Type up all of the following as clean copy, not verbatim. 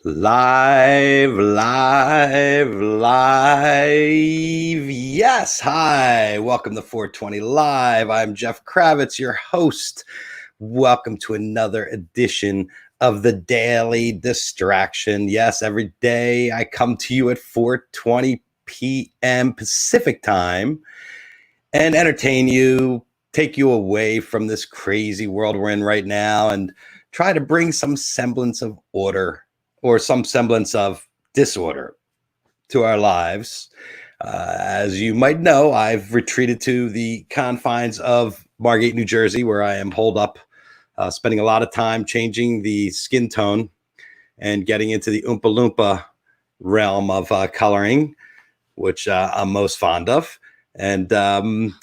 Live, live, live. Yes. Hi. Welcome to 420 Live. I'm Jeff Kravitz, your host. Welcome to another edition of the Daily Distraction. Yes, every day I come to you at 4:20 p.m. Pacific time and entertain you, take you away from this crazy world we're in right now, and try to bring some semblance of order or some semblance of disorder to our lives. As you might know, I've retreated to the confines of Margate, New Jersey, where I am holed up, spending a lot of time changing the skin tone and getting into the Oompa Loompa realm of coloring, which I'm most fond of. And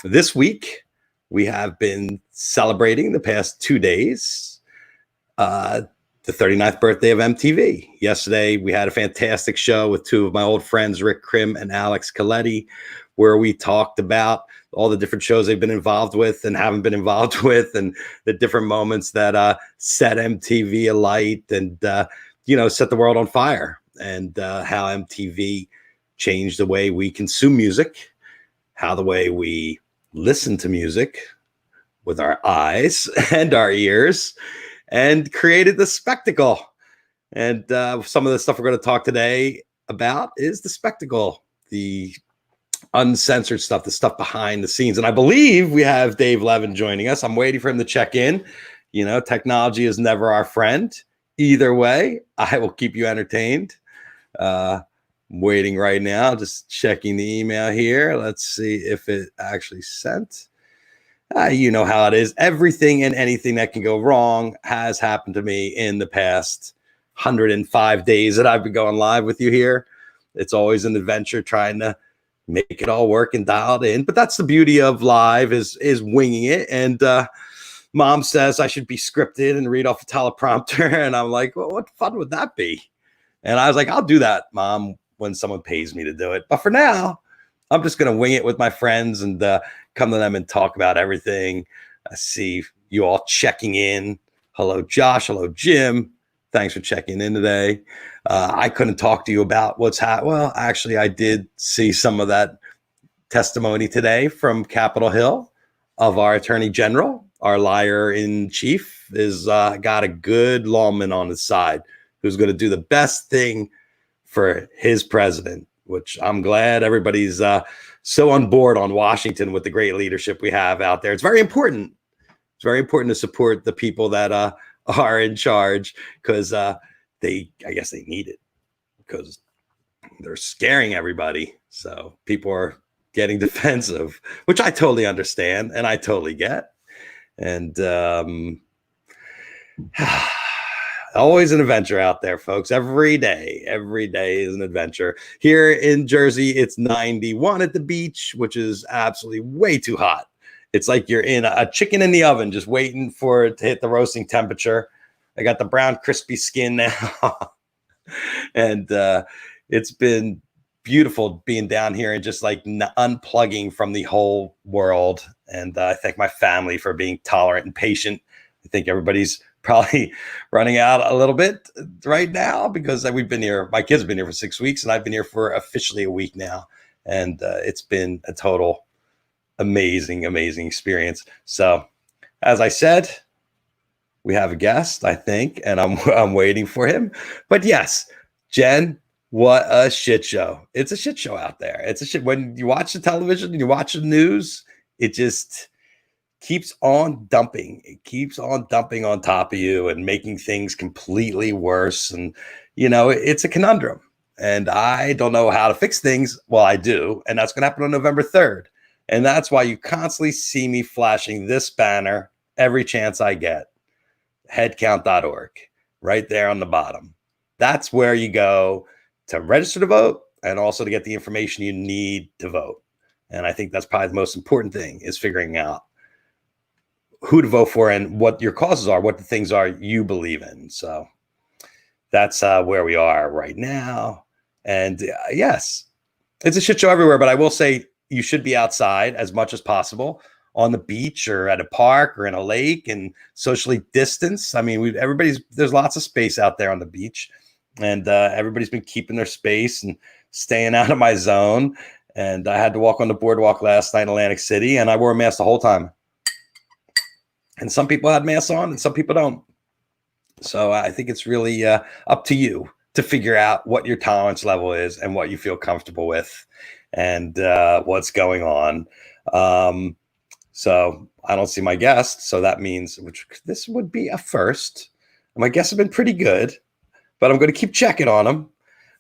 this week, we have been celebrating the past 2 days the 39th birthday of MTV. Yesterday, we had a fantastic show with two of my old friends, Rick Krim and Alex Coletti, where we talked about all the different shows they've been involved with and haven't been involved with, and the different moments that set MTV alight and, set the world on fire, and how MTV changed the way we consume music, how the way we listen to music with our eyes and our ears, and created the spectacle. And some of the stuff we're going to talk today about is the spectacle, the uncensored stuff, the stuff behind the scenes. And I believe we have Dave Levin joining us. I'm waiting for him to check in. Technology is never our friend. Either way, I will keep you entertained. I'm waiting right now, just checking the email here. Let's see if it actually sent. You know how it is. Everything and anything that can go wrong has happened to me in the past 105 days that I've been going live with you here. It's always an adventure trying to make it all work and dial it in. But that's the beauty of live is winging it. And Mom says I should be scripted and read off a teleprompter. And I'm like, well, what fun would that be? And I was like, I'll do that, Mom, when someone pays me to do it. But for now, I'm just going to wing it with my friends and come to them and talk about everything. I see you all checking in. Hello, Josh. Hello, Jim. Thanks for checking in today. I couldn't talk to you about what's happening. Well, actually, I did see some of that testimony today from Capitol Hill of our Attorney General. Our liar in chief is got a good lawman on his side who's going to do the best thing for his president, which I'm glad everybody's so on board on Washington with the great leadership we have out there. It's very important. It's very important to support the people that are in charge, because I guess they need it, because they're scaring everybody. So people are getting defensive, which I totally understand and I totally get. And always an adventure out there, folks. Every day is an adventure. Here in Jersey, it's 91 at the beach, which is absolutely way too hot. It's like you're in a chicken in the oven, just waiting for it to hit the roasting temperature. I got the brown, crispy skin now. And it's been beautiful being down here and just like unplugging from the whole world. And I thank my family for being tolerant and patient. I think everybody's probably running out a little bit right now, because we've been here. My kids have been here for 6 weeks, and I've been here for officially a week now. And it's been a total amazing experience. So, as I said, we have a guest, I think, and I'm waiting for him. But yes, Jen, what a shit show. It's a shit show out there. It's a shit. When you watch the television and you watch the news, it just keeps on dumping. It keeps on dumping on top of you and making things completely worse. And, it's a conundrum. And I don't know how to fix things. Well, I do. And that's going to happen on November 3rd. And that's why you constantly see me flashing this banner every chance I get. Headcount.org, right there on the bottom. That's where you go to register to vote and also to get the information you need to vote. And I think that's probably the most important thing, is figuring out who to vote for and what your causes are, what the things are you believe in. So that's where we are right now. And yes, it's a shit show everywhere, but I will say you should be outside as much as possible, on the beach or at a park or in a lake, and socially distance. I mean, there's lots of space out there on the beach. and everybody's been keeping their space and staying out of my zone. And I had to walk on the boardwalk last night in Atlantic City, and I wore a mask the whole time. And some people had masks on and some people don't. So I think it's really up to you to figure out what your tolerance level is and what you feel comfortable with and what's going on. So I don't see my guest. So that means this would be a first. My guests have been pretty good, but I'm going to keep checking on them.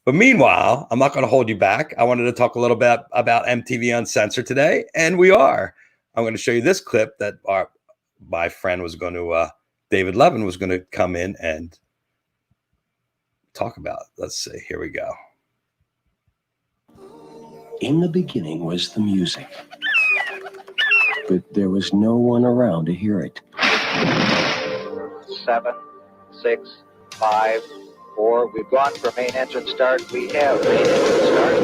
But meanwhile, I'm not going to hold you back. I wanted to talk a little bit about MTV Uncensored today, and we are. I'm going to show you this clip that my friend was going to, David Levin was going to come in and talk about. Let's see. Here we go. In the beginning was the music, but there was no one around to hear it. 7, 6, 5, 4. We've gone for main engine start. We have main engine start.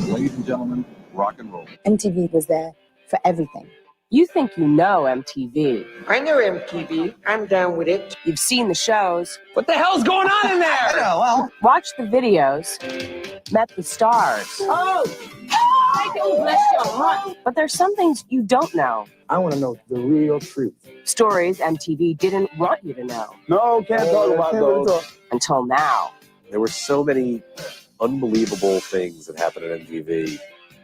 Ladies and gentlemen, rock and roll. MTV was there for everything. You think you know MTV. I know MTV. I'm down with it. You've seen the shows. What the hell's going on in there? I know, well. Watched the videos. Met the stars. Oh! I don't bless your heart. But there's some things you don't know. I want to know the real truth. Stories MTV didn't want you to know. No, can't talk about those. Until now. There were so many unbelievable things that happened at MTV.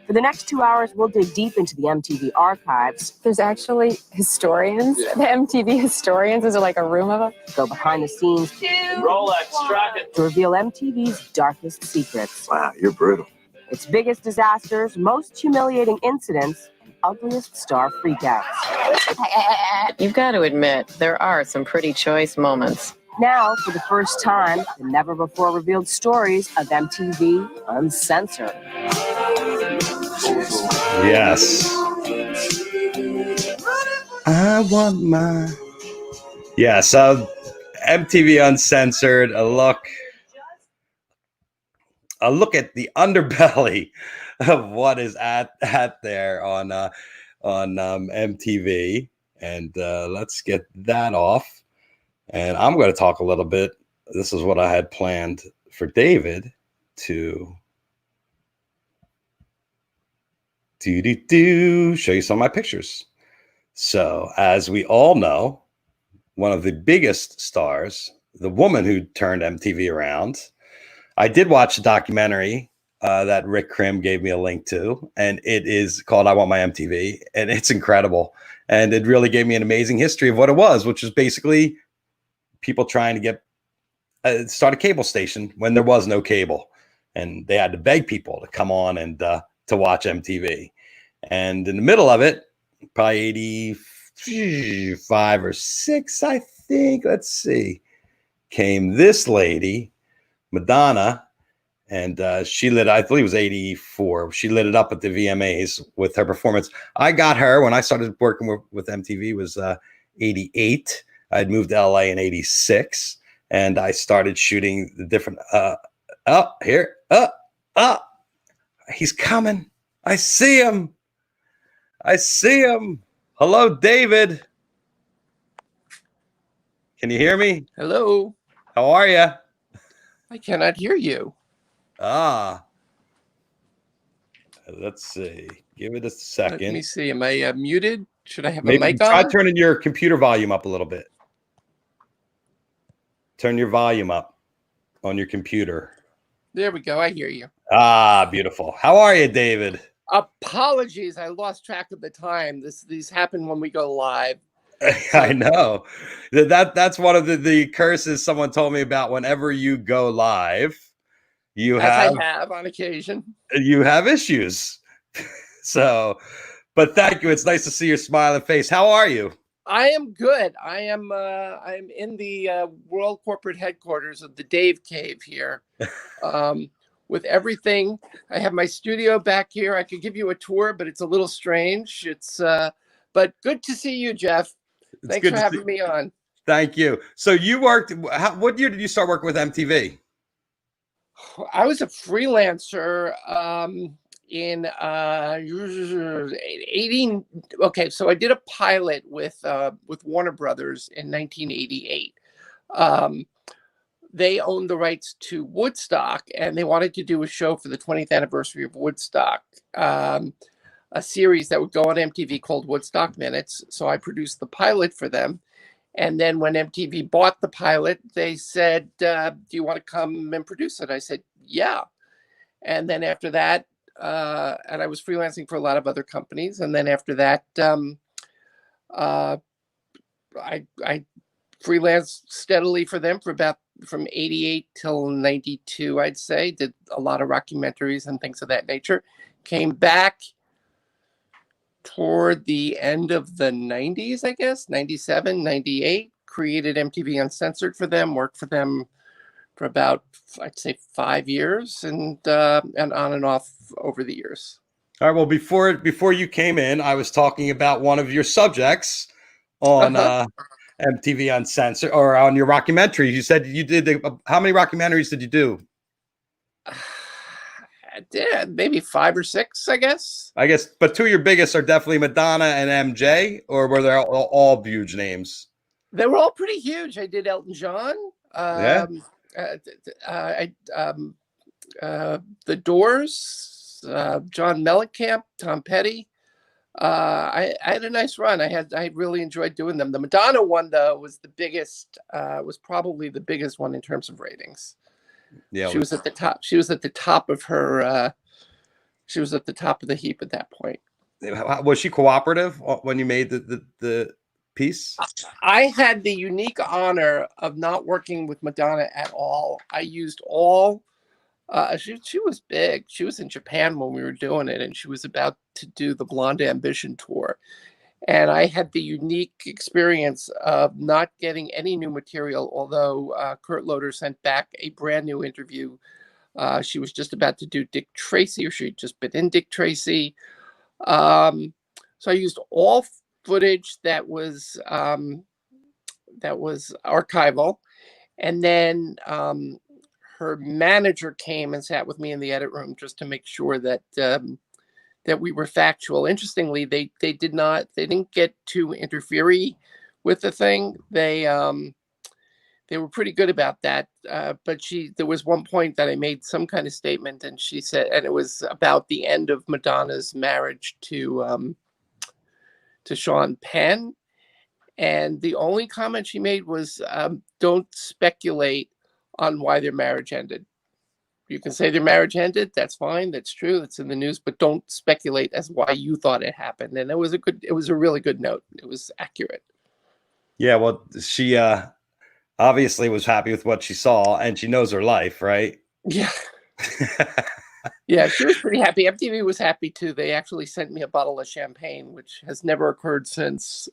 For the next 2 hours, we'll dig deep into the MTV archives. There's actually historians, the MTV historians. Is there like a room of them? Go behind the scenes. Rolex, track it. To reveal MTV's darkest secrets. Wow, you're brutal. Its biggest disasters, most humiliating incidents, and ugliest star freakouts. You've got to admit, there are some pretty choice moments. Now, for the first time, the never-before-revealed stories of MTV Uncensored. Yes. I want my. Yeah, so MTV Uncensored, a look at the underbelly of what is at there on MTV, and let's get that off. And I'm going to talk a little bit. This is what I had planned for David to show you some of my pictures. So, as we all know, one of the biggest stars, the woman who turned MTV around. I did watch a documentary that Rick Krim gave me a link to, and it is called I Want My MTV, and it's incredible. And it really gave me an amazing history of what it was, which was basically people trying to get start a cable station when there was no cable, and they had to beg people to come on and to watch MTV. And in the middle of it, probably 85 or 6, I think, let's see, came this lady, Madonna, and she lit, I believe it was 84. She lit it up at the VMAs with her performance. I got her when I started working with MTV was 88. I'd moved to LA in 86, and I started shooting the different, he's coming. I see him. Hello, David. Can you hear me? Hello. How are you? I cannot hear you. Let's see. Give it a second. Let me see. Am I muted? Should I have Maybe a mic try on? turning your computer volume up a little bit. Turn your volume up on your computer. There we go. I hear you. Beautiful. How are you, David? Apologies. I lost track of the time. These happen when we go live. I know. That's one of the curses someone told me about. Whenever you go live, I have on occasion. You have issues. So, but thank you. It's nice to see your smiling face. How are you? I am good. I'm in the world corporate headquarters of the Dave Cave here. With everything, I have my studio back here. I could give you a tour, but it's a little strange. But good to see you, Jeff. Thanks for having me on. Thank you. So you worked. What year did you start working with MTV? I was a freelancer in 18. Okay, so I did a pilot with Warner Brothers in 1988. They owned the rights to Woodstock, and they wanted to do a show for the 20th anniversary of Woodstock, a series that would go on MTV called Woodstock Minutes. So I produced the pilot for them. And then when MTV bought the pilot, they said, do you want to come and produce it? I said, yeah. And then after that, and I was freelancing for a lot of other companies. And then after that, I freelanced steadily for them for about from 88 till 92, I'd say. Did a lot of rockumentaries and things of that nature. Came back toward the end of the 90s, I guess, 97, 98, created MTV Uncensored for them, worked for them for about, I'd say, 5 years, and on and off over the years. All right. Well, before you came in, I was talking about one of your subjects on MTV Uncensored, or on your rockumentaries. You said you did how many rockumentaries did you do? I did maybe 5 or 6, I guess. But two of your biggest are definitely Madonna and MJ, or were they all huge names? They were all pretty huge. I did Elton John. The Doors, John Mellencamp, Tom Petty. I had a nice run. I really enjoyed doing them. The Madonna one, though, was the biggest. Was probably the biggest one in terms of ratings. Yeah, she was at the top. She was at the top of her. She was at the top of the heap at that point. Was she cooperative when you made the piece? I had the unique honor of not working with Madonna at all. I used all. She was big. She was in Japan when we were doing it, and she was about to do the Blonde Ambition tour. And I had the unique experience of not getting any new material, although Kurt Loder sent back a brand new interview. She was just about to do Dick Tracy, or she'd just been in Dick Tracy. So I used all footage that was archival. And then her manager came and sat with me in the edit room just to make sure that that we were factual. Interestingly, they didn't get too interfere-y with the thing. They were pretty good about that. But there was one point that I made some kind of statement, and she said, and it was about the end of Madonna's marriage to Sean Penn. And the only comment she made was, don't speculate on why their marriage ended. You can say their marriage ended. That's fine. That's true. That's in the news. But don't speculate as why you thought it happened. And it was a really good note. It was accurate. Yeah. Well, she obviously was happy with what she saw, and she knows her life, right? Yeah. Yeah, she was pretty happy. MTV was happy too. They actually sent me a bottle of champagne, which has never occurred since.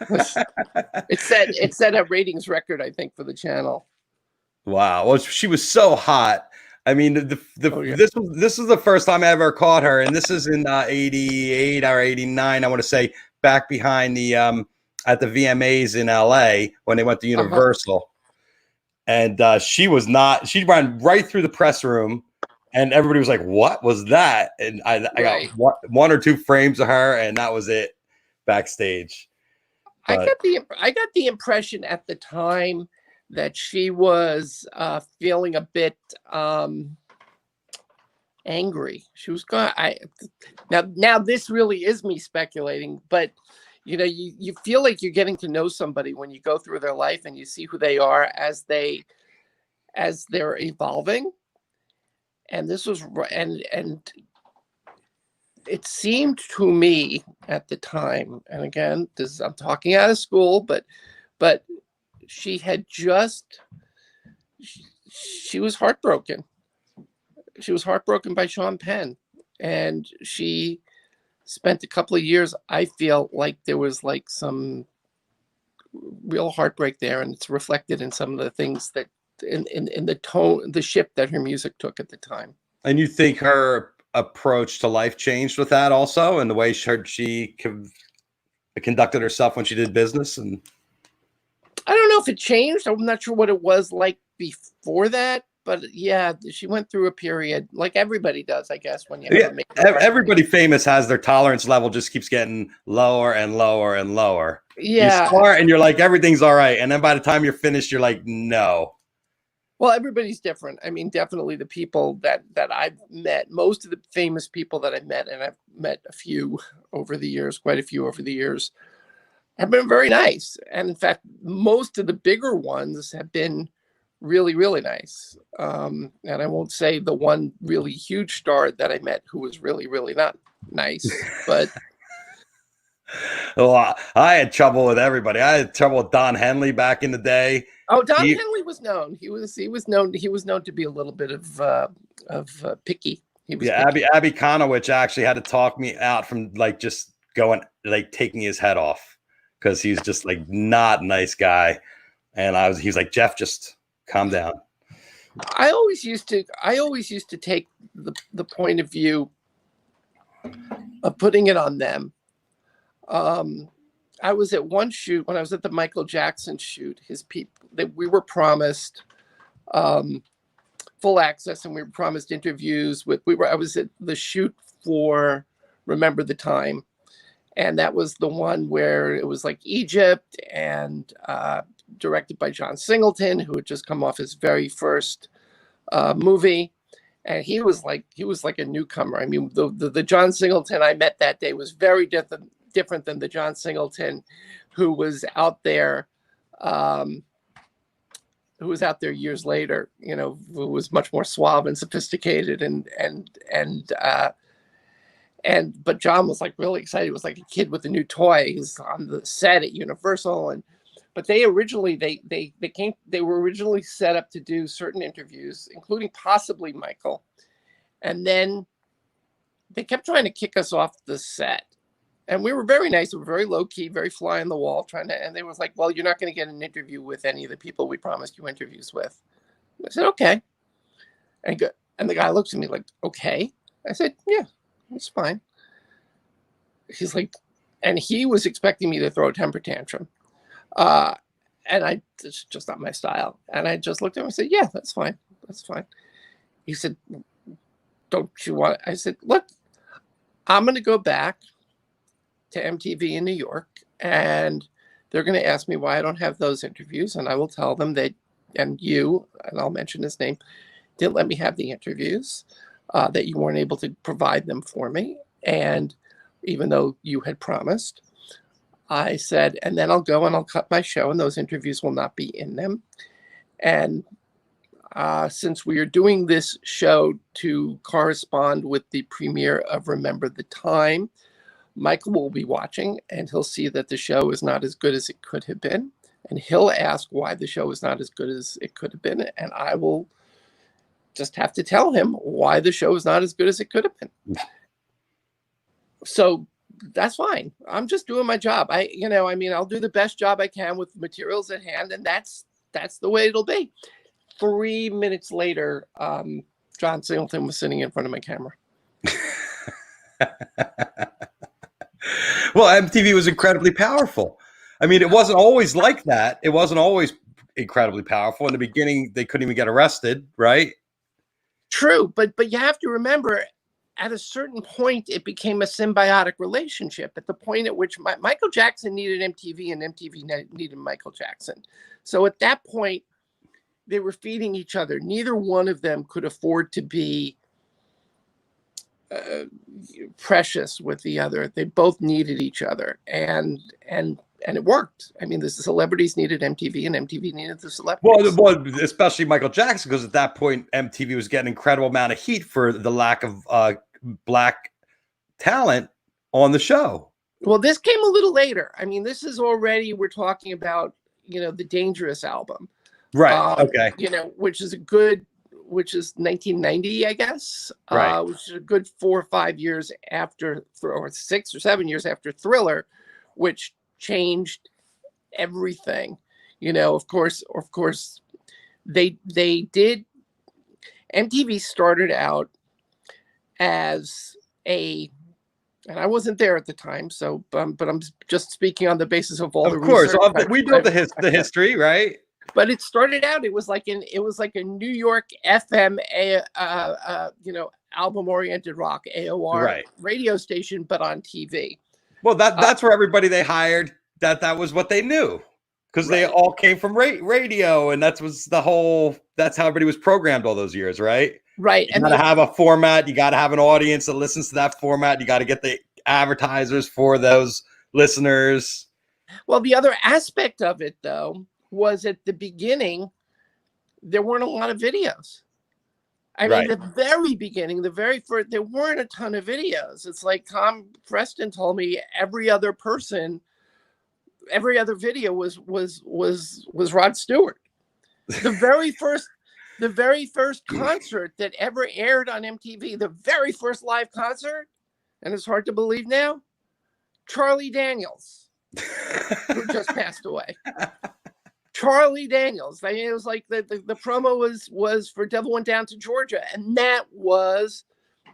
It set a ratings record, I think, for the channel. Wow. Well, she was so hot. I mean, this was the first time I ever caught her, and this is in 88 or 89, I want to say, back behind the at the VMAs in LA when they went to Universal. And she ran right through the press room, and everybody was like, what was that? And I got one or two frames of her, and that was it backstage. But I got the impression at the time that she was feeling a bit angry. She was going. Now this really is me speculating, but you know, you feel like you're getting to know somebody when you go through their life and you see who they are as they're evolving. And this was and it seemed to me at the time, and again, I'm talking out of school, but she had she was heartbroken. She was heartbroken by Sean Penn, and she spent a couple of years. I feel like there was like some real heartbreak there, and it's reflected in some of the things that in the tone, the shift that her music took at the time. And you think her approach to life changed with that also, and the way she conducted herself when she did business? And I don't know if it changed. I'm not sure what it was like before that. yeah, she went through a period like everybody does, I guess, when you have Yeah, a major everybody famous has their tolerance level just keeps getting lower and lower and lower. You Yeah. start and you're like, everything's all right. And then by the time you're finished, you're like, no. Well, everybody's different. I mean, definitely the people that I've met, most of the famous people that I've met, and I've met a few over the years, quite a few over the years, have been very nice. And in fact, most of the bigger ones have been really, really nice. And I won't say the one really huge star that I met who was really, really not nice, but Well, I had trouble with everybody. I had trouble with Don Henley back in the day. oh, Don Henley was known. He was known to be a little bit of picky. He was picky. Abby Konowich actually had to talk me out from like just going like taking his head off because he's just like not a nice guy. And he's like, Jeff, just calm down. I always used to take the point of view of putting it on them. I was at one shoot when I was at the Michael Jackson shoot. His people, we were promised full access, and we were promised interviews with. I was at the shoot for Remember the Time, and that was the one where it was like Egypt and directed by John Singleton, who had just come off his very first movie. And he was like a newcomer. I mean, the John Singleton I met that day was very different than the John Singleton who was out there years later, you know, who was much more suave and sophisticated but John was like really excited. He was like a kid with a new toy. He's on the set at Universal, but they originally they were originally set up to do certain interviews, including possibly Michael, and then they kept trying to kick us off the set. And we were very nice. We were very low key, very fly on the wall, and they was like, well, you're not going to get an interview with any of the people we promised you interviews with. I said, okay. And the guy looks at me like, okay. I said, yeah, it's fine. He's like, and he was expecting me to throw a temper tantrum. And it's just not my style. And I just looked at him and said, yeah, that's fine. That's fine. He said, don't you want, I said, look, I'm going to go back to MTV in New York, and they're going to ask me why I don't have those interviews, and I will tell them that, and I'll mention his name, didn't let me have the interviews, that you weren't able to provide them for me, and even though you had promised, I said, and then I'll go and I'll cut my show, and those interviews will not be in them. And since we are doing this show to correspond with the premiere of Remember the Time, Michael will be watching, and he'll see that the show is not as good as it could have been. And he'll ask why the show is not as good as it could have been. And I will just have to tell him why the show is not as good as it could have been. So that's fine. I'm just doing my job. I'll do the best job I can with the materials at hand. And that's the way it'll be. 3 minutes later, John Singleton was sitting in front of my camera. Well, MTV was incredibly powerful. I mean, it wasn't always like that. It wasn't always incredibly powerful. In the beginning, they couldn't even get arrested, right? True, but you have to remember, at a certain point, it became a symbiotic relationship. At the point at which Michael Jackson needed MTV and MTV needed Michael Jackson. So at that point, they were feeding each other. Neither one of them could afford to be precious with the other. They both needed each other, and it worked. I mean, the celebrities needed MTV, and MTV needed the celebrities. Well, especially Michael Jackson, because at that point, MTV was getting an incredible amount of heat for the lack of black talent on the show. Well, this came a little later. I mean, this is already, we're talking about, the Dangerous album, right? Okay, which is 1990, I guess, right. Which is a good 4 or 5 years after, or 6 or 7 years after Thriller, which changed everything. Of course, they did. MTV started out as and I wasn't there at the time, so but I'm just speaking on the basis of all the research. We know the history, right? But it started out, it was like a New York FM, album oriented rock, AOR radio station, but on TV. Well, that's where everybody they hired, that was what they knew, because they all came from radio, and that's how everybody was programmed all those years, right? Right. You gotta have a format, you gotta have an audience that listens to that format, you gotta get the advertisers for those listeners. Well, the other aspect of it, though, was at the beginning, there weren't a lot of videos. I mean, the very beginning, the very first, there weren't a ton of videos. It's like Tom Preston told me every other video was Rod Stewart. The very first concert that ever aired on MTV, the very first live concert, and it's hard to believe now, Charlie Daniels, who just passed away. Charlie Daniels. I mean, it was like the promo was for Devil Went Down to Georgia, and that was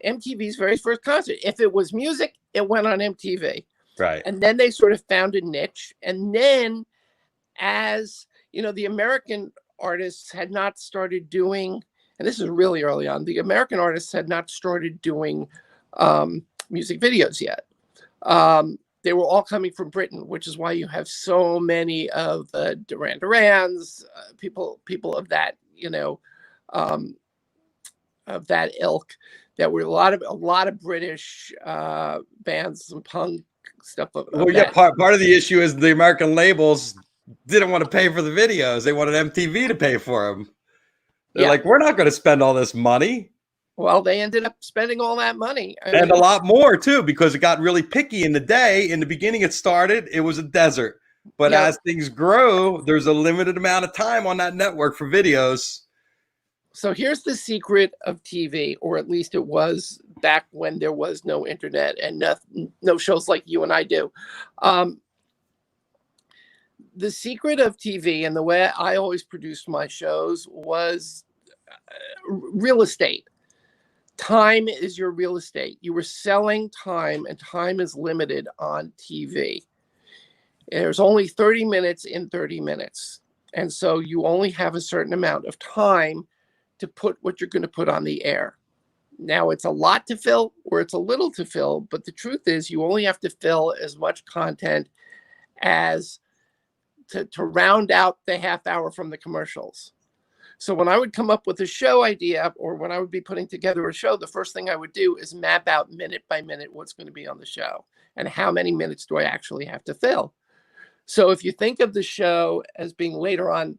MTV's very first concert. If it was music, it went on MTV. Right. And then they sort of found a niche. And then, as you know, the American artists had not started doing, and this is really early on, the American artists had not started doing music videos yet. They were all coming from Britain, which is why you have so many of the Duran Durans, people of that, of that ilk. That were a lot of British bands, some punk stuff. Part of the issue is the American labels didn't want to pay for the videos; they wanted MTV to pay for them. They're like, we're not going to spend all this money. Well, they ended up spending all that money. And a lot more, too, because it got really picky in the day. In the beginning, it was a desert. But as things grow, there's a limited amount of time on that network for videos. So here's the secret of TV, or at least it was back when there was no internet and no shows like you and I do. The secret of TV, and the way I always produced my shows, was real estate. Time is your real estate. You were selling time, and time is limited on TV. There's only 30 minutes in 30 minutes. And so you only have a certain amount of time to put what you're going to put on the air. Now, it's a lot to fill or it's a little to fill, but the truth is you only have to fill as much content as to round out the half hour from the commercials. So when I would come up with a show idea, or when I would be putting together a show, the first thing I would do is map out minute by minute what's going to be on the show and how many minutes do I actually have to fill. So if you think of the show as being later on,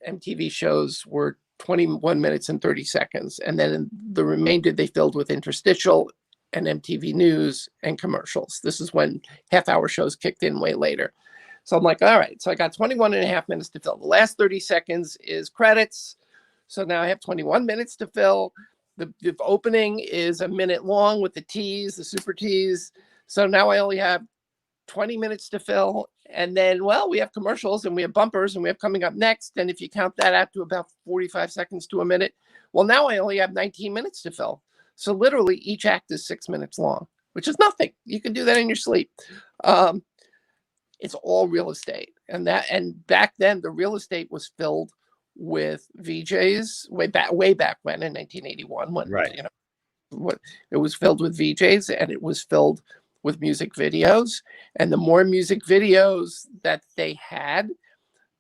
MTV shows were 21 minutes and 30 seconds. And then the remainder they filled with interstitial and MTV News and commercials. This is when half-hour shows kicked in way later. So I'm like, all right, so I got 21 and a half minutes to fill. The last 30 seconds is credits. So now I have 21 minutes to fill. The opening is a minute long with the tease, the super tease. So now I only have 20 minutes to fill. And then, well, we have commercials and we have bumpers and we have coming up next. And if you count that out to about 45 seconds to a minute, well, now I only have 19 minutes to fill. So literally each act is 6 minutes long, which is nothing. You can do that in your sleep. It's all real estate. And back then the real estate was filled with VJs way back when in 1981, when it was filled with VJs, and it was filled with music videos. And the more music videos that they had,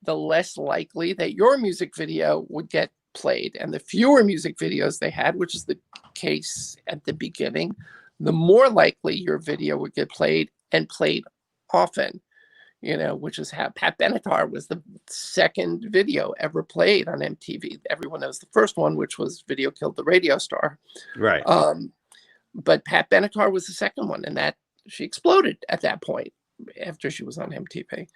the less likely that your music video would get played. And the fewer music videos they had, which is the case at the beginning, the more likely your video would get played, and played often. Which is how Pat Benatar was the second video ever played on MTV. Everyone knows the first one, which was Video Killed the Radio Star. Right. But Pat Benatar was the second one, and that she exploded at that point after she was on MTV.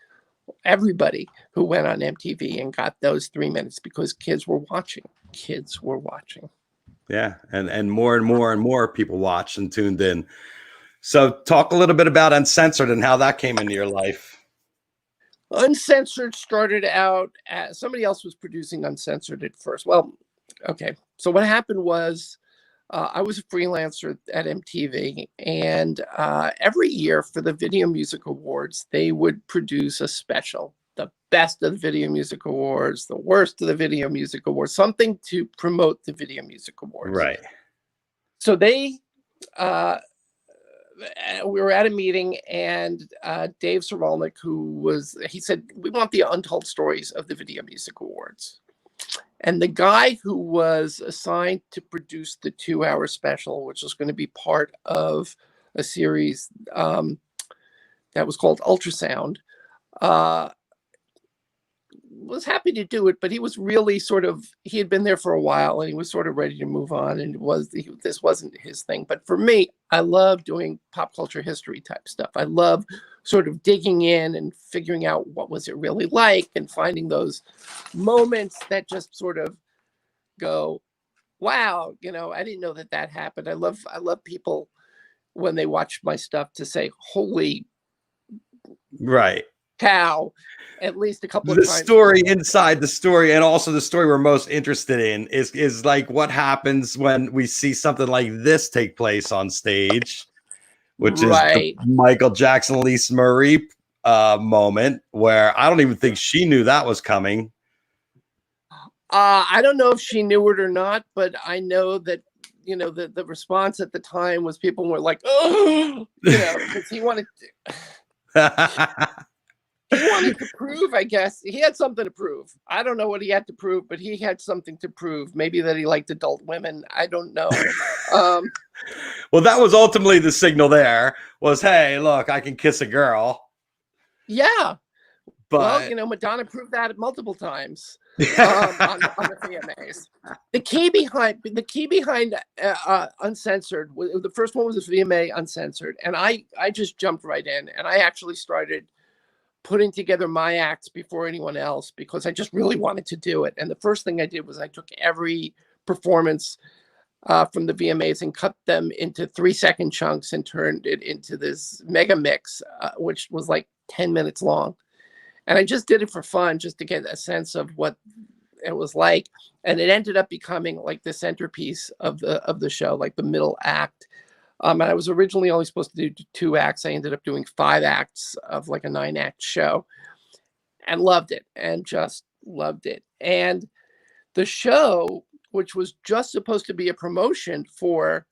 Everybody who went on MTV and got those 3 minutes because kids were watching. Yeah. And more people watched and tuned in. So talk a little bit about Uncensored and how that came into your life. Uncensored started out as somebody else was producing Uncensored at first. Well, okay. So what happened was I was a freelancer at MTV, and every year for the Video Music Awards, they would produce a special the best of the Video Music Awards, the worst of the Video Music Awards, something to promote the Video Music Awards. Right. So they, we were at a meeting, and Dave Cerolnik, he said, we want the untold stories of the Video Music Awards. And the guy who was assigned to produce the 2-hour special, which was going to be part of a series that was called Ultrasound, was happy to do it, but he was really he had been there for a while, and he was sort of ready to move on, and this wasn't his thing. But for me, I love doing pop culture history type stuff. I love sort of digging in and figuring out what was it really like, and finding those moments that just sort of go, wow, I didn't know that happened. I love people when they watch my stuff to say, holy right cow, at least a couple of the times. Story inside the story, and also the story we're most interested in is like what happens when we see something like this take place on stage, which is the Michael Jackson Lisa Marie moment, where I don't even think she knew that was coming. I don't know if she knew it or not, but I know that the response at the time was people were like, oh, because he wanted to prove, I guess. He had something to prove. I don't know what he had to prove, but he had something to prove. Maybe that he liked adult women. I don't know. Well, that was ultimately the signal there was, hey, look, I can kiss a girl. Yeah. But well, Madonna proved that multiple times on the VMAs. The key behind Uncensored, the first one was the VMA Uncensored, and I just jumped right in, and I actually started putting together my acts before anyone else, because I just really wanted to do it. And the first thing I did was I took every performance from the VMAs and cut them into 3-second chunks and turned it into this mega mix, which was like 10 minutes long. And I just did it for fun, just to get a sense of what it was like. And it ended up becoming like the centerpiece of the show, like the middle act. And I was originally only supposed to do 2 acts. I ended up doing 5 acts of like a 9-act show, and loved it, and just loved it. And the show, which was just supposed to be a promotion for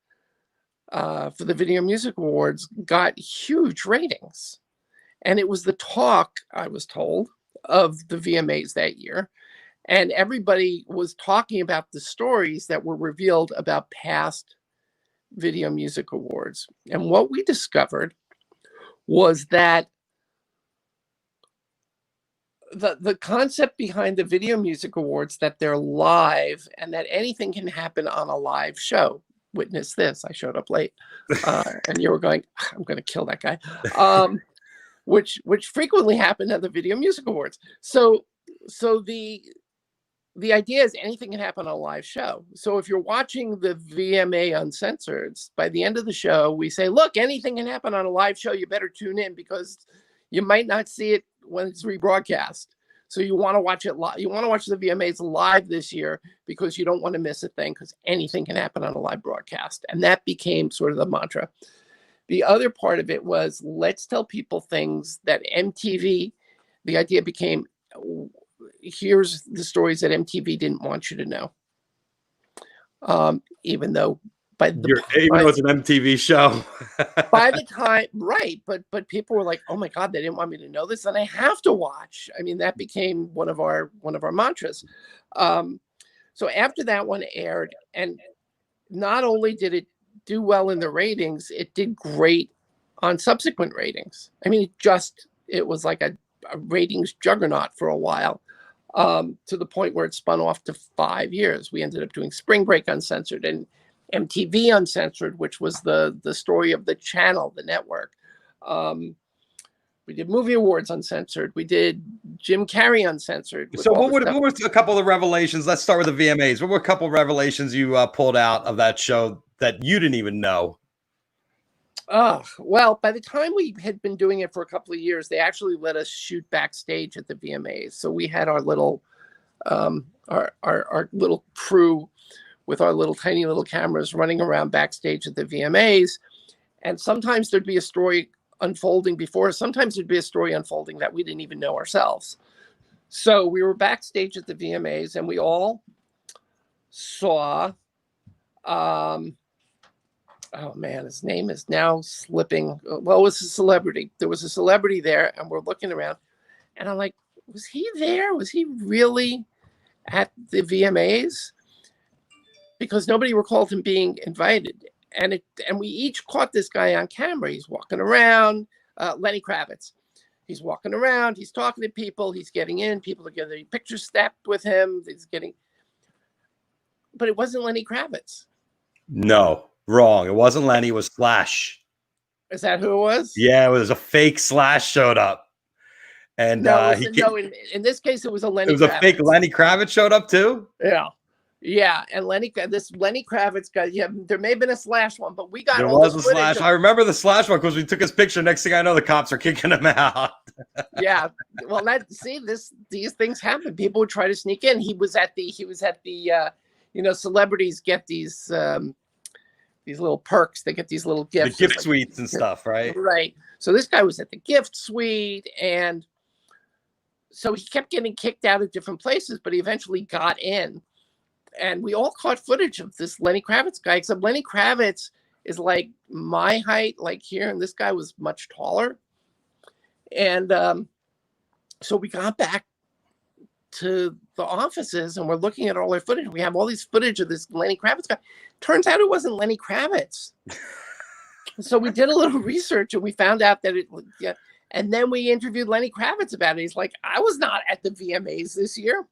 the Video Music Awards, got huge ratings. And it was the talk, I was told, of the VMAs that year. And everybody was talking about the stories that were revealed about past Video Music Awards. And what we discovered was that the concept behind the Video Music Awards, that they're live and that anything can happen on a live show. Witness this. I showed up late, and you were going, I'm going to kill that guy. Which frequently happened at the Video Music Awards. So the idea is anything can happen on a live show. So if you're watching the VMA Uncensored, by the end of the show, we say, look, anything can happen on a live show. You better tune in, because you might not see it when it's rebroadcast. So you want to watch it live. You want to watch the VMAs live this year, because you don't want to miss a thing, because anything can happen on a live broadcast. And that became sort of the mantra. The other part of it was, let's tell people things that MTV, the idea became, here's the stories that MTV didn't want you to know. Even though even though it's an MTV show. By the time, right, but people were like, oh my God, they didn't want me to know this, and I have to watch. I mean, that became one of our mantras. So after that one aired, and not only did it do well in the ratings, it did great on subsequent ratings. I mean, it was like a ratings juggernaut for a while, to the point where it spun off to 5 years. We ended up doing Spring Break Uncensored and MTV Uncensored, which was the story of the channel, the network. We did Movie Awards Uncensored. We did Jim Carrey Uncensored. So what were a couple of revelations? Let's start with the VMAs. What were a couple of revelations you pulled out of that show that you didn't even know? Well, by the time we had been doing it for a couple of years, they actually let us shoot backstage at the VMAs. So we had our little our little crew with our little tiny little cameras running around backstage at the VMAs. And sometimes there'd be a story unfolding before. Sometimes there'd be a story unfolding that we didn't even know ourselves. So we were backstage at the VMAs, and we all saw, oh man, his name is now slipping. Well, it was a celebrity. There was a celebrity there, and we're looking around, and I'm like, was he there? Was he really at the VMAs? Because nobody recalled him being invited. And we each caught this guy on camera. He's walking around, Lenny Kravitz. He's walking around, he's talking to people, he's getting in, people are getting pictures snapped with him, but it wasn't Lenny Kravitz. No, wrong. It wasn't Lenny, it was Slash. Is that who it was? Yeah, it was a fake Slash showed up. And no, in this case, it was a Lenny Kravitz. It was a fake Lenny Kravitz showed up too? Yeah. Yeah, and this Lenny Kravitz guy, yeah, there may have been a Slash one, but we got there all was the a Slash. I remember the Slash one because we took his picture. Next thing I know, the cops are kicking him out. Yeah, well, these things happen. People would try to sneak in. He was at the celebrities get these little perks. They get these little gifts, the gift suites and stuff, right? Right. So this guy was at the gift suite, and so he kept getting kicked out of different places, but he eventually got in. And we all caught footage of this Lenny Kravitz guy, except Lenny Kravitz is like my height, like here, and this guy was much taller. And so we got back to the offices, and we're looking at all our footage. We have all these footage of this Lenny Kravitz guy. Turns out it wasn't Lenny Kravitz. So we did a little research, and we found out that and then we interviewed Lenny Kravitz about it. He's like, I was not at the VMAs this year.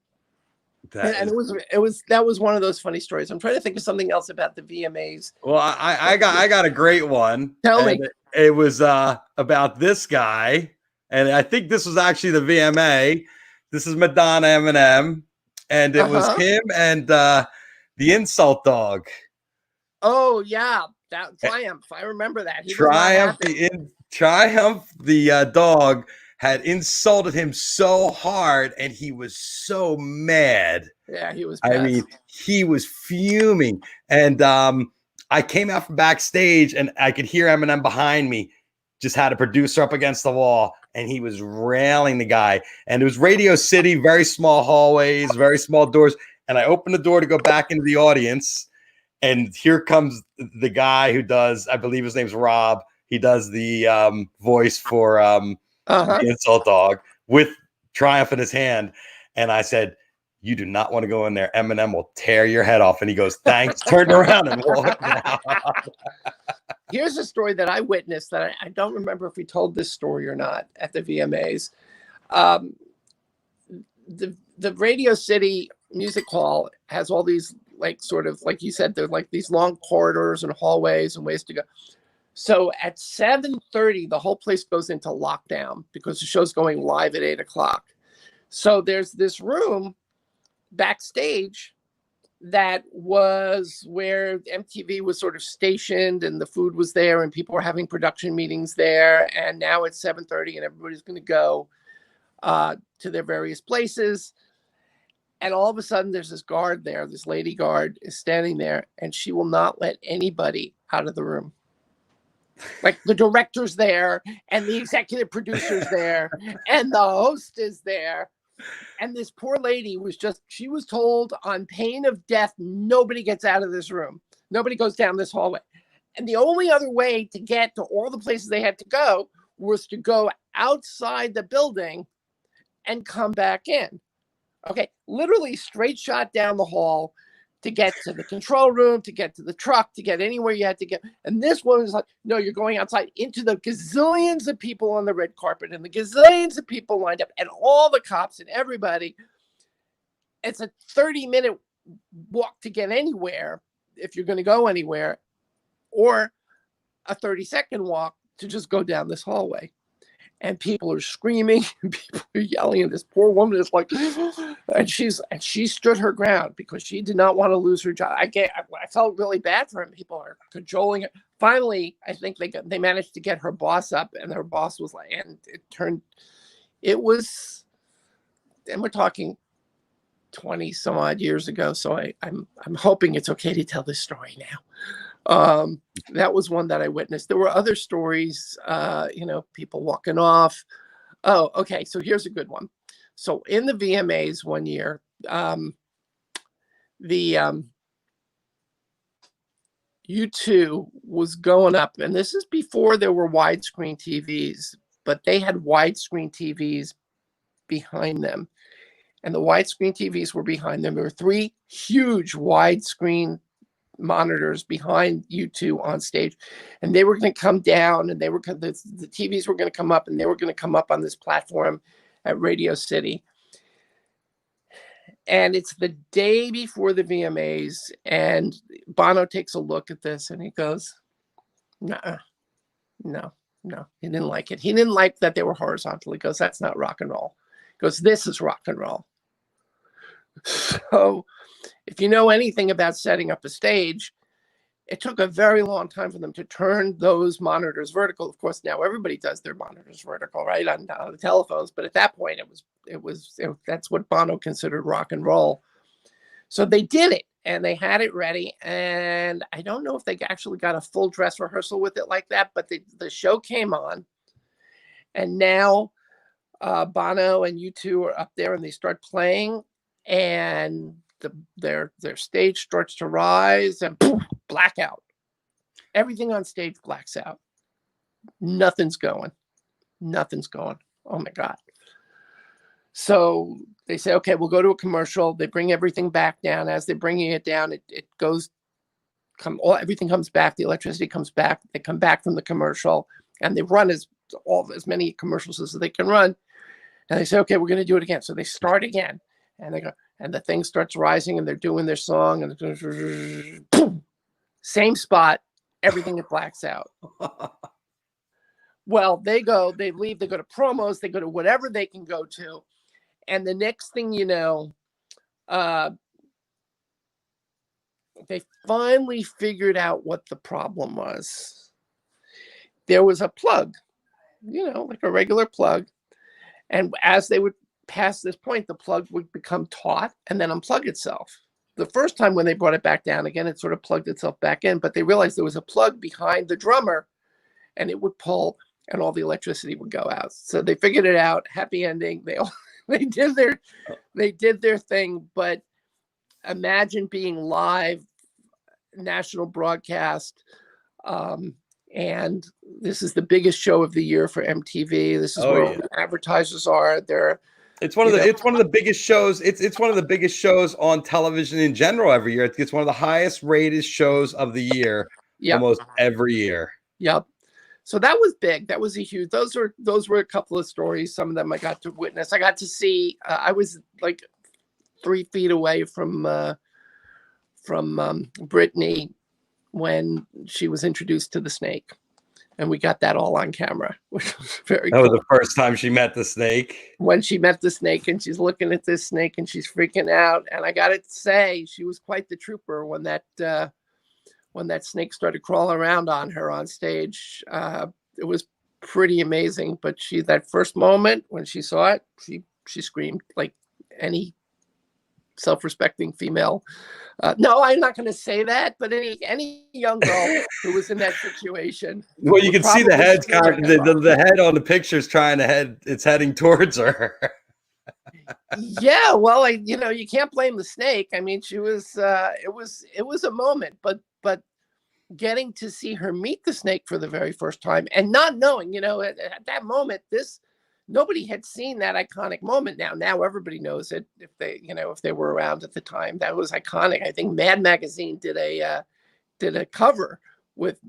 That was one of those funny stories. I'm trying to think of something else about the VMAs. Well, I got a great one. Tell me. It was about this guy, and I think this was actually the VMA. This is Madonna Eminem, and it was him and the insult dog. Oh yeah, that Triumph. I remember that. Triumph the dog had insulted him so hard, and he was so mad. Yeah, he was. I mean, he was fuming. And I came out from backstage, and I could hear Eminem behind me. Just had a producer up against the wall, and he was railing the guy. And it was Radio City, very small hallways, very small doors. And I opened the door to go back into the audience, and here comes the guy who does, I believe his name's Rob. He does the voice for the insult dog with Triumph in his hand. And I said, you do not want to go in there. Eminem will tear your head off. And he goes, thanks. Turned around and walked out. Here's a story that I witnessed that I don't remember if we told this story or not at the VMAs. The Radio City Music Hall has all these, like, sort of, like you said, they're like these long corridors and hallways and ways to go. So at 7:30, the whole place goes into lockdown because the show's going live at 8 o'clock. So there's this room backstage that was where MTV was sort of stationed, and the food was there, and people were having production meetings there. And now it's 7:30, and everybody's going to go to their various places. And all of a sudden, there's this guard there. This lady guard is standing there, and she will not let anybody out of the room. Like, the director's there, and the executive producer's there, and the host is there. And this poor lady she was told on pain of death, nobody gets out of this room. Nobody goes down this hallway. And the only other way to get to all the places they had to go was to go outside the building and come back in. Okay, literally straight shot down the hall to get to the control room, to get to the truck, to get anywhere you had to get. And this one was like, no, you're going outside into the gazillions of people on the red carpet and the gazillions of people lined up and all the cops and everybody. It's a 30-minute walk to get anywhere if you're going to go anywhere, or a 30-second walk to just go down this hallway. And people are screaming and people are yelling, and this poor woman is like, and she stood her ground because she did not want to lose her job. I felt really bad for him. People are cajoling her. Finally, I think they managed to get her boss up, and her boss was like, and and we're talking 20 some odd years ago. So I'm hoping it's okay to tell this story now. That was one that I witnessed. There were other stories, people walking off. Oh, okay. So here's a good one. So in the VMAs one year, the U2 was going up, and this is before there were widescreen TVs, but they had widescreen TVs behind them. And the widescreen TVs were behind them. There were 3 huge widescreen monitors behind U2 on stage, and they were going to come down, and the TVs were going to come up, and they were going to come up on this platform at Radio City. And it's the day before the VMAs, and Bono takes a look at this, and he goes, "Nuh-uh. No. He didn't like it. He didn't like that they were horizontal. He goes, that's not rock and roll. He goes, this is rock and roll." So if you know anything about setting up a stage, it took a very long time for them to turn those monitors vertical. Of course, now everybody does their monitors vertical, right, on the telephones. But at that point, that's what Bono considered rock and roll. So they did it, and they had it ready. And I don't know if they actually got a full dress rehearsal with it like that, but the show came on, and now Bono and U2 are up there, and they start playing, and their stage starts to rise, and poof, blackout. Everything on stage blacks out. Nothing's going. Oh my God. So they say, okay, we'll go to a commercial. They bring everything back down. As they're bringing it down, everything comes back. The electricity comes back. They come back from the commercial, and they run as many commercials as they can run. And they say, okay, we're going to do it again. So they start again, and they go, and the thing starts rising, and they're doing their song, and boom, same spot, everything it blacks out. Well, they leave, they go to promos, they go to whatever they can go to. And the next thing you know, they finally figured out what the problem was. There was a plug, like a regular plug. And as they would pass this point, the plug would become taut and then unplug itself. The first time when they brought it back down again, it sort of plugged itself back in, but they realized there was a plug behind the drummer, and it would pull, and all the electricity would go out. So they figured it out. Happy ending. They did their thing. But imagine being live, national broadcast, and this is the biggest show of the year for MTV. This is where all the advertisers are. It's one of the biggest shows. It's one of the biggest shows on television in general every year. It's one of the highest rated shows of the year, almost every year. Yep. So that was big. That was a huge. Those were a couple of stories. Some of them I got to witness. I got to see. I was like 3 feet away from Britney when she was introduced to the snake. And we got that all on camera, which was very cool. That was the first time she met the snake. When she met the snake, and she's looking at this snake, and she's freaking out. And I got to say, she was quite the trooper when that snake started crawling around on her on stage. It was pretty amazing. But that first moment when she saw it, she screamed like any self-respecting female. No, I'm not going to say that, but any young girl who was in that situation. Well, you can see the head's the head on the pictures it's heading towards her. Yeah, well, you can't blame the snake. I mean, she was. It was a moment, but getting to see her meet the snake for the very first time, and not knowing, at that moment, nobody had seen that iconic moment. Now everybody knows it. If they were around at the time, that was iconic. I think Mad Magazine did a cover with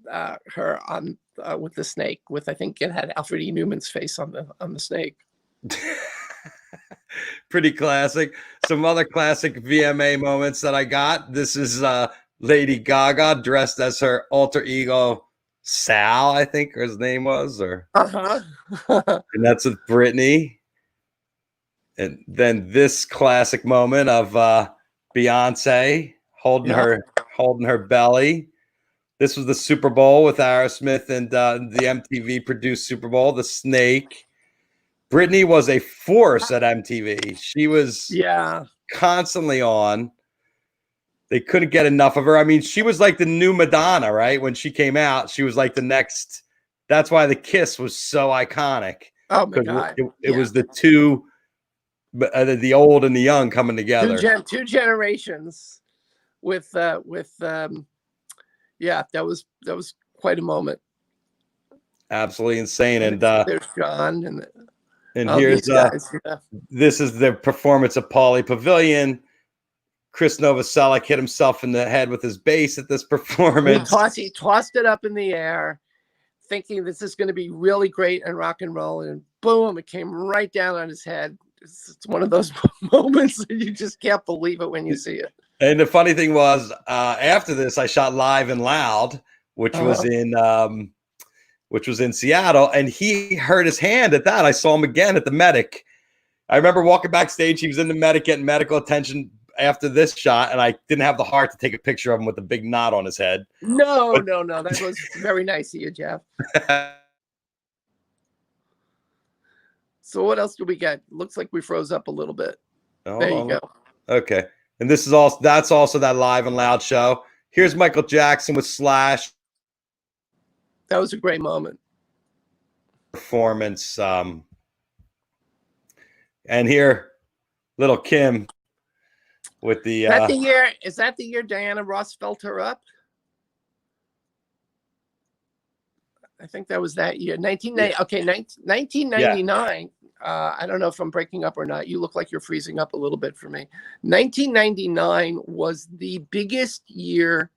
her on with the snake. I think it had Alfred E. Newman's face on the snake. Pretty classic. Some other classic VMA moments that I got. This is Lady Gaga dressed as her alter ego Sal, I think his name was, and that's with Britney. And then this classic moment of Beyonce holding her belly. This was the Super Bowl with Aerosmith and the MTV produced Super Bowl. The snake. Britney was a force at MTV. She was constantly on. They couldn't get enough of her. I mean, she was like the new Madonna, right? When she came out, she was like the next. That's why the kiss was so iconic. Oh my God! It was the two the old and the young coming together. Two generations with yeah, that was quite a moment. Absolutely insane. And there's John and all here's these guys. Yeah. This is the performance of Pauly Pavilion. Chris Novoselic hit himself in the head with his bass at this performance. He tossed it up in the air, thinking this is going to be really great and rock and roll, and boom, it came right down on his head. It's one of those moments that you just can't believe it when you see it. And the funny thing was, after this, I shot Live and Loud, which was in Seattle, and he hurt his hand at that. I saw him again at the Medic. I remember walking backstage. He was in the Medic getting medical attention after this shot, and I didn't have the heart to take a picture of him with a big knot on his head. No. That was very nice of you, Jeff. So what else do we get? Looks like we froze up a little bit. There you go. Okay. And that's also that Live and Loud show. Here's Michael Jackson with Slash. That was a great moment. Performance. And here, little Kim with the is that the year Diana Ross felt her up? I think that was that year. 1999. Yeah. I don't know if I'm breaking up or not. You look like you're freezing up a little bit for me. 1999 was the biggest year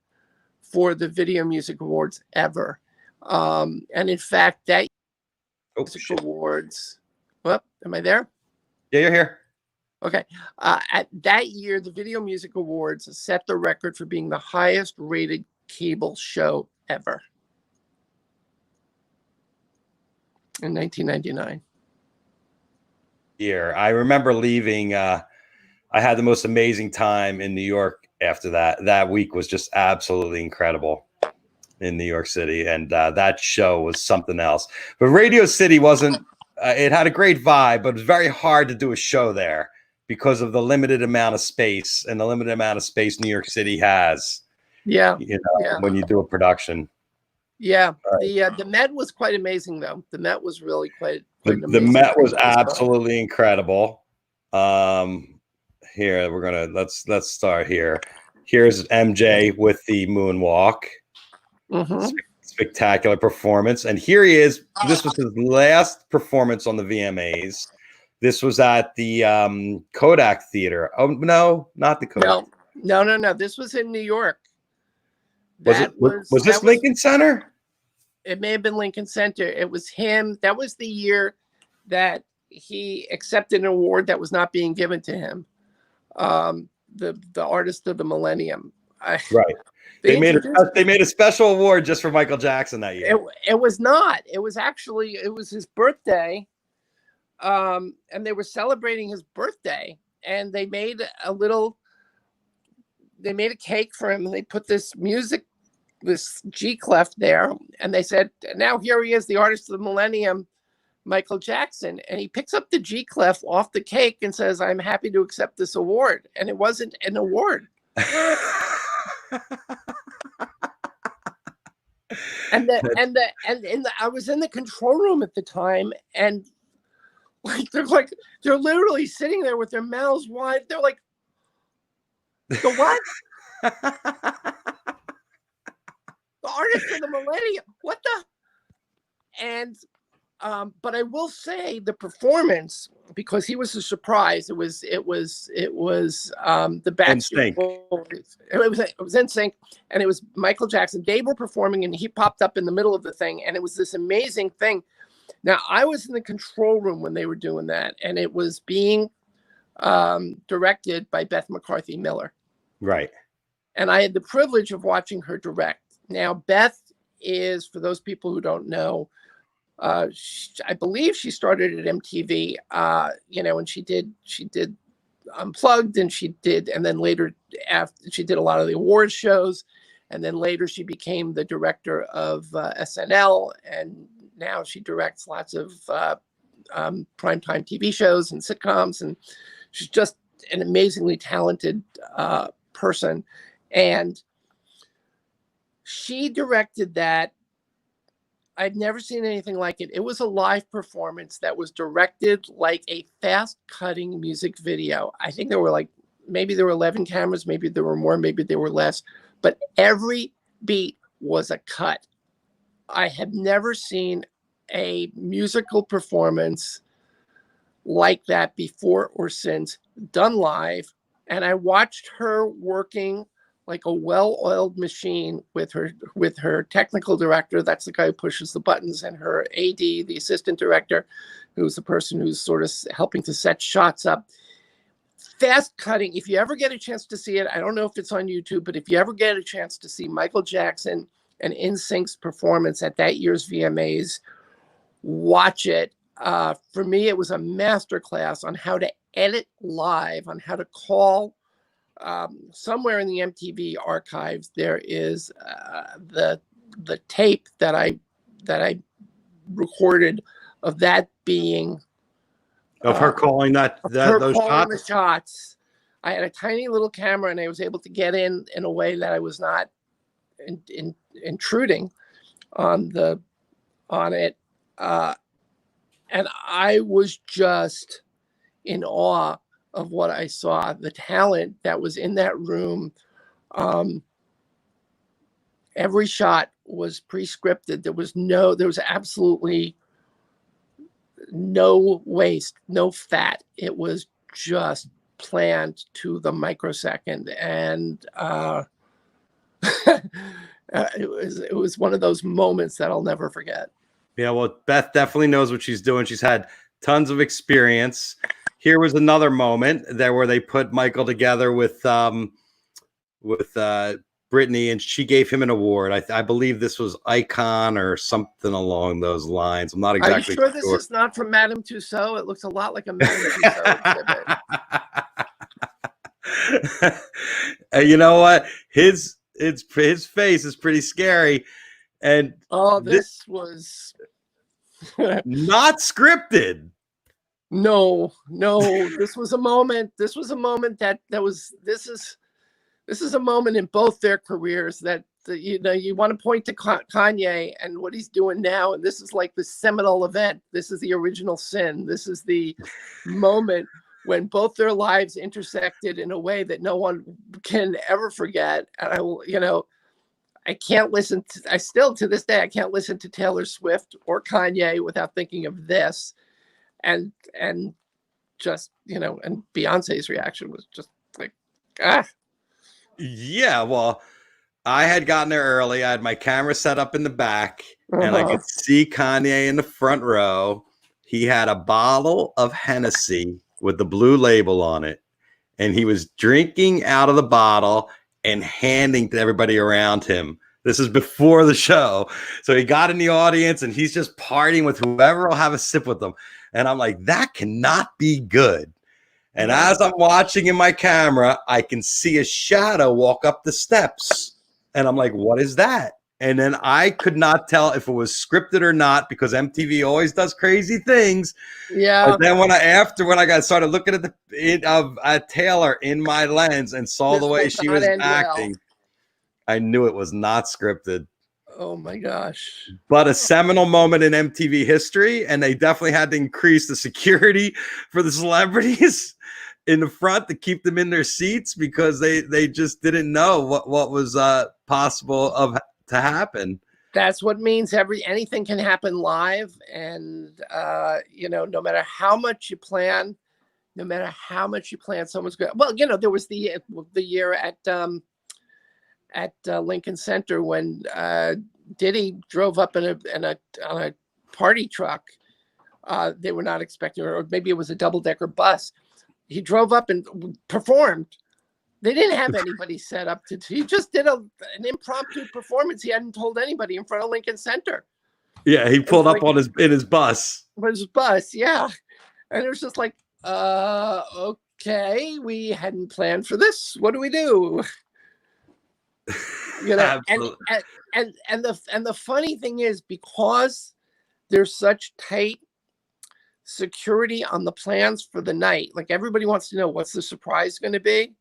for the Video Music Awards ever. And in fact, that Music Awards. Well, am I there? Yeah, you're here. Okay. At that year, the Video Music Awards set the record for being the highest rated cable show ever. In 1999. Year. I remember leaving. I had the most amazing time in New York after that. That week was just absolutely incredible in New York City. And that show was something else. But Radio City wasn't, it had a great vibe, but it was very hard to do a show there because of the limited amount of space and the limited amount of space New York City has. Yeah. When you do a production. Yeah, the Met was quite amazing, though. The Met was really quite amazing. The Met was absolutely incredible. Here we're gonna let's start here. Here's MJ with the moonwalk. Spectacular performance, and here he is. This was his last performance on the VMAs. This was at the Kodak Theater. Oh no, not the Kodak. No. This was in New York. Was this Lincoln Center? It may have been Lincoln Center. It was him. That was the year that he accepted an award that was not being given to him. The Artist of the Millennium. Right. They made a special award just for Michael Jackson that year. It was not. It was his birthday. And they were celebrating his birthday, and they made a cake for him, and they put this G clef there, and they said, now here he is, the Artist of the Millennium, Michael Jackson. And he picks up the G clef off the cake and says, I'm happy to accept this award. And it wasn't an award. I was in the control room at the time, and they're literally sitting there with their mouths wide. They're like, the what? The Artist of the Millennium. What the? And but I will say the performance, because he was a surprise. It was the Backstreet Boys. It was NSYNC, and it was Michael Jackson. They were performing, and he popped up in the middle of the thing, and it was this amazing thing. Now I was in the control room when they were doing that, and it was being directed by Beth McCarthy Miller. Right. And I had the privilege of watching her direct. Now, Beth is, for those people who don't know, I believe she started at MTV, and she did Unplugged, and then later after she did a lot of the awards shows, and then later she became the director of SNL, and now she directs lots of primetime TV shows and sitcoms, and she's just an amazingly talented person. And she directed that I'd never seen anything like it. It was a live performance that was directed like a fast-cutting music video. I think there were maybe there were 11 cameras, maybe there were more, maybe there were less, but every beat was a cut. I had never seen a musical performance like that before or since, done live. And I watched her working like a well-oiled machine with her technical director. That's the guy who pushes the buttons, and her AD, the assistant director, who's the person who's sort of helping to set shots up. Fast cutting. If you ever get a chance to see it, I don't know if it's on YouTube, but if you ever get a chance to see Michael Jackson and NSYNC's performance at that year's VMAs, watch it. For me, it was a masterclass on how to edit live, on how to call. Somewhere in the MTV archives, there is the tape that I recorded of that being of her calling those shots. The shots. I had a tiny little camera, and I was able to get in a way that I was not intruding on it, and I was just in awe of what I saw, the talent that was in that room. Every shot was pre-scripted. There was absolutely no waste, no fat. It was just planned to the microsecond. And it was one of those moments that I'll never forget. Yeah, well, Beth definitely knows what she's doing. She's had tons of experience. Here was another moment there where they put Michael together with Brittany, and she gave him an award. I believe this was Icon or something along those lines. I'm not exactly sure. Are you sure this is not from Madame Tussauds? It looks a lot like a Madame Tussauds exhibit. And you know what? His face is pretty scary. And this was not scripted. No, this was a moment. This is a moment in both their careers that you want to point to Kanye and what he's doing now, and this is like the seminal event. This is the original sin. This is the moment when both their lives intersected in a way that no one can ever forget. And I can't listen to. I still to this day I can't listen to Taylor Swift or Kanye without thinking of this. And just, and Beyonce's reaction was just like, Yeah, well, I had gotten there early. I had my camera set up in the back, and I could see Kanye in the front row. He had a bottle of Hennessy with the blue label on it, and he was drinking out of the bottle and handing to everybody around him. This is before the show. So he got in the audience, and he's just partying with whoever will have a sip with him. And I'm like, that cannot be good. And as I'm watching in my camera, I can see a shadow walk up the steps. And I'm like, what is that? And then I could not tell if it was scripted or not, because MTV always does crazy things. Yeah. But then when I started looking at Taylor in my lens and saw the way she was acting, I knew it was not scripted. Oh my gosh. But a seminal moment in MTV history, and they definitely had to increase the security for the celebrities in the front to keep them in their seats, because they just didn't know what was possible to happen. That's what means anything can happen live, and no matter how much you plan, someone's going. Well, there was the year at Lincoln Center when Diddy drove up on a party truck. They were not expecting, or maybe it was a double-decker bus. He drove up and performed. They didn't have anybody set up he just did an impromptu performance. He hadn't told anybody in front of Lincoln Center. Yeah, he pulled up in his bus. His bus, yeah. And it was just like, okay, we hadn't planned for this. What do we do? And the funny thing is, because there's such tight security on the plans for the night, like everybody wants to know what's the surprise going to be.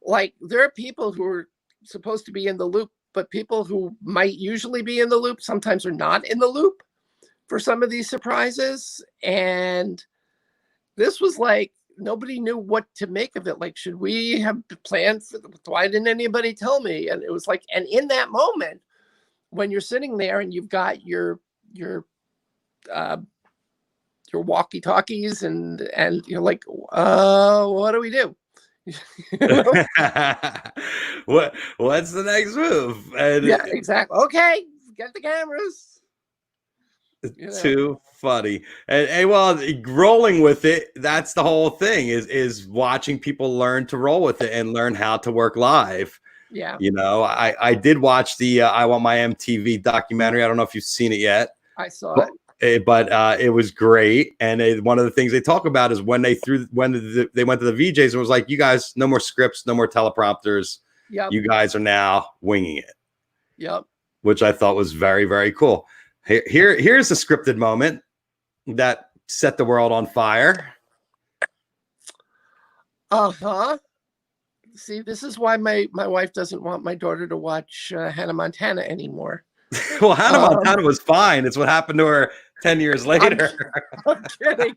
Like there are people who are supposed to be in the loop but people who might usually be in the loop sometimes are not in the loop for some of these surprises. And this was like, nobody knew what to make of it. Like, should we have planned for why didn't anybody tell me? And it was like, and in that moment, when you're sitting there and you've got your walkie-talkies and you're like, what do we do? What's the next move? And yeah, exactly. Okay, get the cameras. Too funny. And well, rolling with it, that's the whole thing is watching people learn to roll with it and learn how to work live. Yeah. I did watch the I Want My MTV documentary. I don't know if you've seen it yet. I saw it. But it was great. And one of the things they talk about is when they went to the VJs and was like, you guys, no more scripts, no more teleprompters. Yep. You guys are now winging it. Yep. Which I thought was very, very cool. Here's a scripted moment that set the world on fire. See, this is why my wife doesn't want my daughter to watch Hannah Montana anymore. Well, Hannah Montana was fine. It's what happened to her 10 years later. I'm kidding.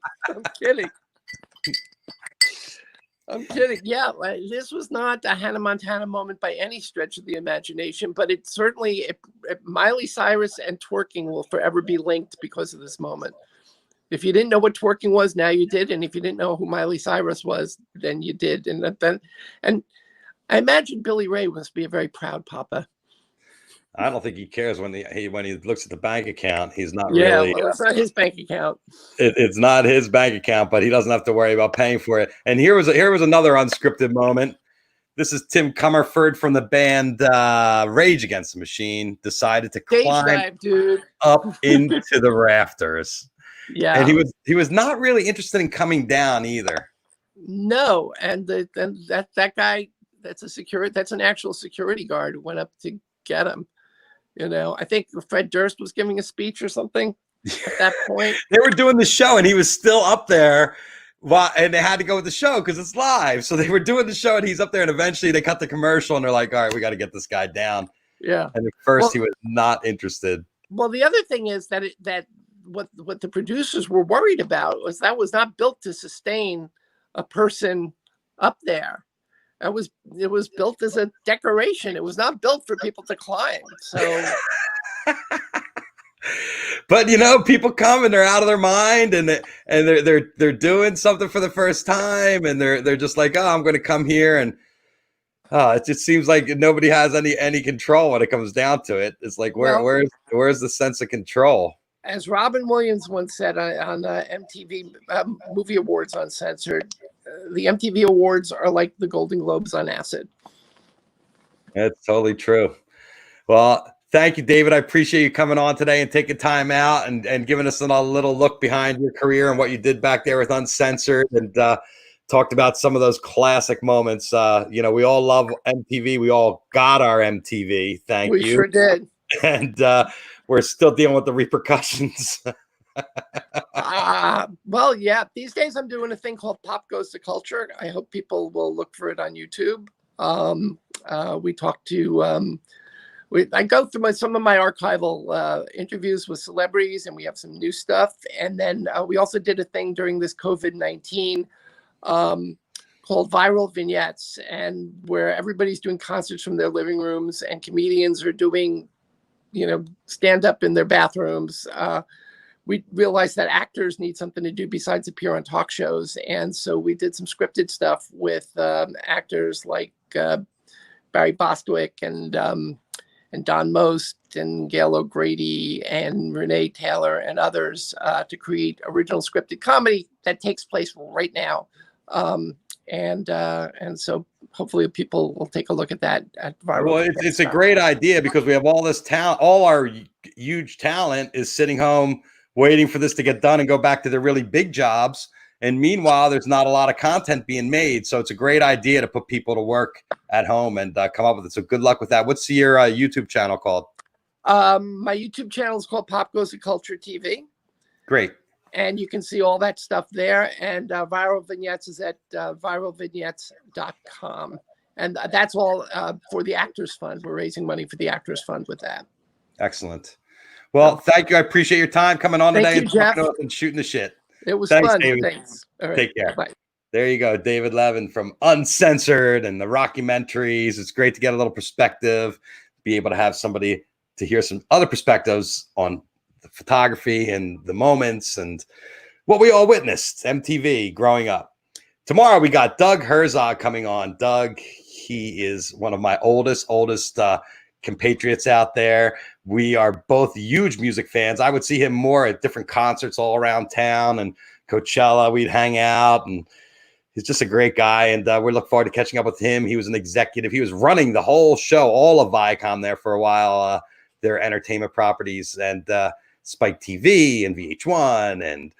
I'm kidding. Yeah, this was not a Hannah Montana moment by any stretch of the imagination, but it certainly, Miley Cyrus and twerking will forever be linked because of this moment. If you didn't know what twerking was, now you did. And if you didn't know who Miley Cyrus was, then you did. And I imagine Billy Ray must be a very proud papa. I don't think he cares when he looks at the bank account. He's not yeah, really. Well, it's not his bank account. It's not his bank account, but he doesn't have to worry about paying for it. And here was another unscripted moment. This is Tim Comerford from the band Rage Against the Machine decided to climb up into the rafters. Yeah, and he was not really interested in coming down either. No, and that guy that's an actual security guard who went up to get him. I think Fred Durst was giving a speech or something at that point. They were doing the show and he was still up there. And they had to go with the show because it's live. So they were doing the show and he's up there. And eventually they cut the commercial and they're like, all right, we got to get this guy down. Yeah. And at first he was not interested. Well, the other thing is that what the producers were worried about was that was not built to sustain a person up there. It was built as a decoration. It was not built for people to climb. So, but people come and they're out of their mind and they're doing something for the first time and they're just like, oh, I'm going to come here and it just seems like nobody has any control when it comes down to it. It's like where's the sense of control? As Robin Williams once said on MTV Movie Awards Uncensored, the MTV Awards are like the Golden Globes on acid. That's totally true. Well, thank you, David. I appreciate you coming on today and taking time out and giving us a little look behind your career and what you did back there with Uncensored and talked about some of those classic moments. We all love MTV. We all got our MTV. Thank you. We sure did. And we're still dealing with the repercussions. Well, yeah. These days I'm doing a thing called Pop Goes to Culture. I hope people will look for it on YouTube. We talk to, I go through some of my archival interviews with celebrities, and we have some new stuff. And then we also did a thing during this COVID-19 called Viral Vignettes, and where everybody's doing concerts from their living rooms and comedians are doing stand up in their bathrooms. We realized that actors need something to do besides appear on talk shows. And so we did some scripted stuff with actors like Barry Bostwick and Don Most and Gail O'Grady and Renee Taylor and others to create original scripted comedy that takes place right now. And so hopefully people will take a look at that at Viral. Well, it's a great idea because we have all this talent. All our huge talent is sitting home waiting for this to get done and go back to their really big jobs. And meanwhile, there's not a lot of content being made. So it's a great idea to put people to work at home and come up with it. So good luck with that. What's your YouTube channel called? My YouTube channel is called Pop Goes to Culture TV. Great. And you can see all that stuff there. And Viral Vignettes is at viralvignettes.com. And that's all for the Actors Fund. We're raising money for the Actors Fund with that. Excellent. Well, thank you. I appreciate your time coming on today and talking to us and shooting the shit. It was Thanks, fun. David. Thanks. All right. Take care. Bye. There you go. David Levin from Uncensored and the Rockumentaries. It's great to get a little perspective, be able to have somebody to hear some other perspectives on the photography and the moments and what we all witnessed, MTV growing up. Tomorrow we got Doug Herzog coming on. Doug, he is one of my oldest compatriots out there. We are both huge music fans. I would see him more at different concerts all around town and Coachella. We'd hang out, and he's just a great guy. And we look forward to catching up with him. He was an executive. He was running the whole show, all of Viacom there for a while, their entertainment properties, and Spike TV and VH1 and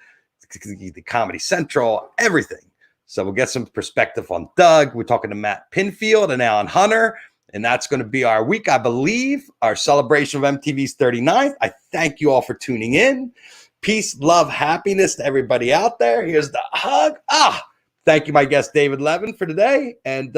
the Comedy Central, everything. So we'll get some perspective on Doug. We're talking to Matt Pinfield and Alan Hunter, and that's going to be our week, I believe, our celebration of MTV's 39th. I thank you all for tuning in. Peace, love, happiness to everybody out there. Here's the hug. Thank you, my guest, David Levin, for today. And